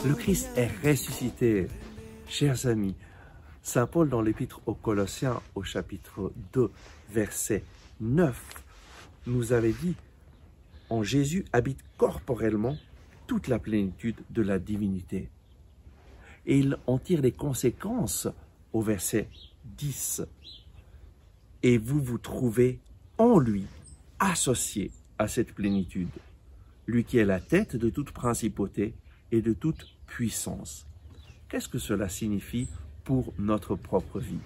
Le Christ est ressuscité, chers amis. Saint Paul, dans l'Épître aux Colossiens, au chapitre 2, verset 9, nous avait dit « En Jésus habite corporellement toute la plénitude de la divinité. » Et il en tire les conséquences au verset 10. « Et vous vous trouvez en lui, associé à cette plénitude, lui qui est la tête de toute principauté et de toute puissance. » Qu'est-ce que cela signifie pour notre propre vie?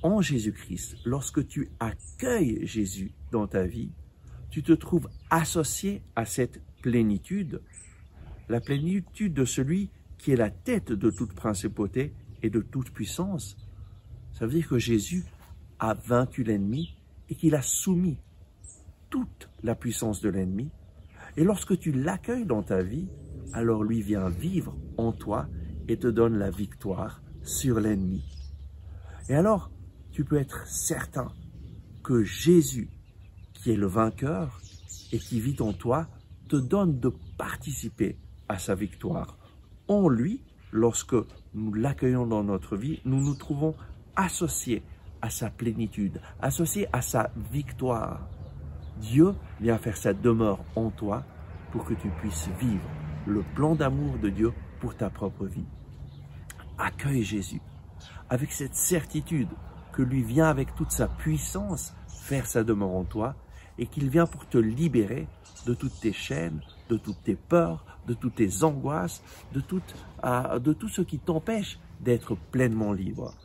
En Jésus-Christ, lorsque tu accueilles Jésus dans ta vie, tu te trouves associé à cette plénitude, la plénitude de celui qui est la tête de toute principauté et de toute puissance. Ça veut dire que Jésus a vaincu l'ennemi et qu'il a soumis toute la puissance de l'ennemi. Et lorsque tu l'accueilles dans ta vie, alors lui vient vivre en toi et te donne la victoire sur l'ennemi. Et alors, tu peux être certain que Jésus, qui est le vainqueur et qui vit en toi, te donne de participer à sa victoire. En lui, lorsque nous l'accueillons dans notre vie, nous nous trouvons associés à sa plénitude, associés à sa victoire. Dieu vient faire sa demeure en toi pour que tu puisses vivre le plan d'amour de Dieu pour ta propre vie. Accueille Jésus avec cette certitude que lui vient avec toute sa puissance faire sa demeure en toi et qu'il vient pour te libérer de toutes tes chaînes, de toutes tes peurs, de toutes tes angoisses, de tout ce qui t'empêche d'être pleinement libre.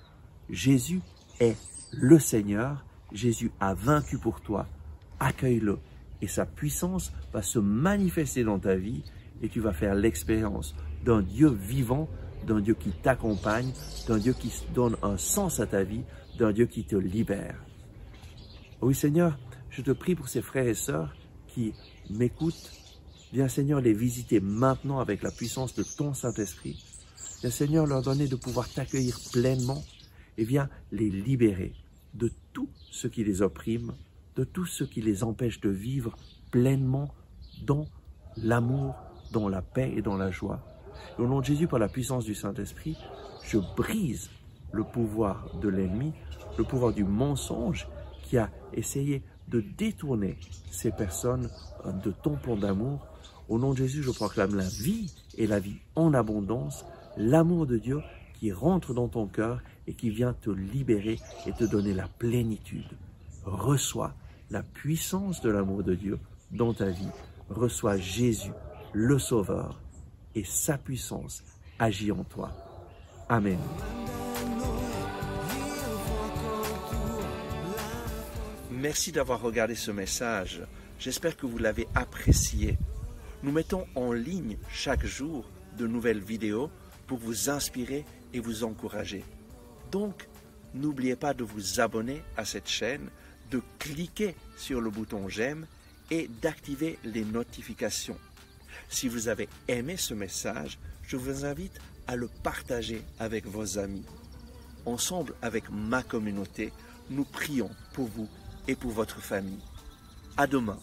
Jésus est le Seigneur, Jésus a vaincu pour toi, accueille-le et sa puissance va se manifester dans ta vie et tu vas faire l'expérience d'un Dieu vivant, d'un Dieu qui t'accompagne, d'un Dieu qui donne un sens à ta vie, d'un Dieu qui te libère. Oui Seigneur, je te prie pour ces frères et sœurs qui m'écoutent. Viens Seigneur les visiter maintenant avec la puissance de ton Saint-Esprit. Viens Seigneur leur donner de pouvoir t'accueillir pleinement et viens les libérer de tout ce qui les opprime, de tout ce qui les empêche de vivre pleinement dans l'amour, dans la paix et dans la joie. Et au nom de Jésus, par la puissance du Saint-Esprit, je brise le pouvoir de l'ennemi, le pouvoir du mensonge qui a essayé de détourner ces personnes de ton plan d'amour. Au nom de Jésus, je proclame la vie et la vie en abondance, l'amour de Dieu qui rentre dans ton cœur et qui vient te libérer et te donner la plénitude. Reçois la puissance de l'amour de Dieu dans ta vie. Reçois Jésus, le Sauveur, et sa puissance agit en toi. Amen. Merci d'avoir regardé ce message. J'espère que vous l'avez apprécié. Nous mettons en ligne chaque jour de nouvelles vidéos pour vous inspirer et vous encourager. Donc, n'oubliez pas de vous abonner à cette chaîne, de cliquer sur le bouton j'aime et d'activer les notifications. Si vous avez aimé ce message, je vous invite à le partager avec vos amis. Ensemble avec ma communauté, nous prions pour vous et pour votre famille. À demain.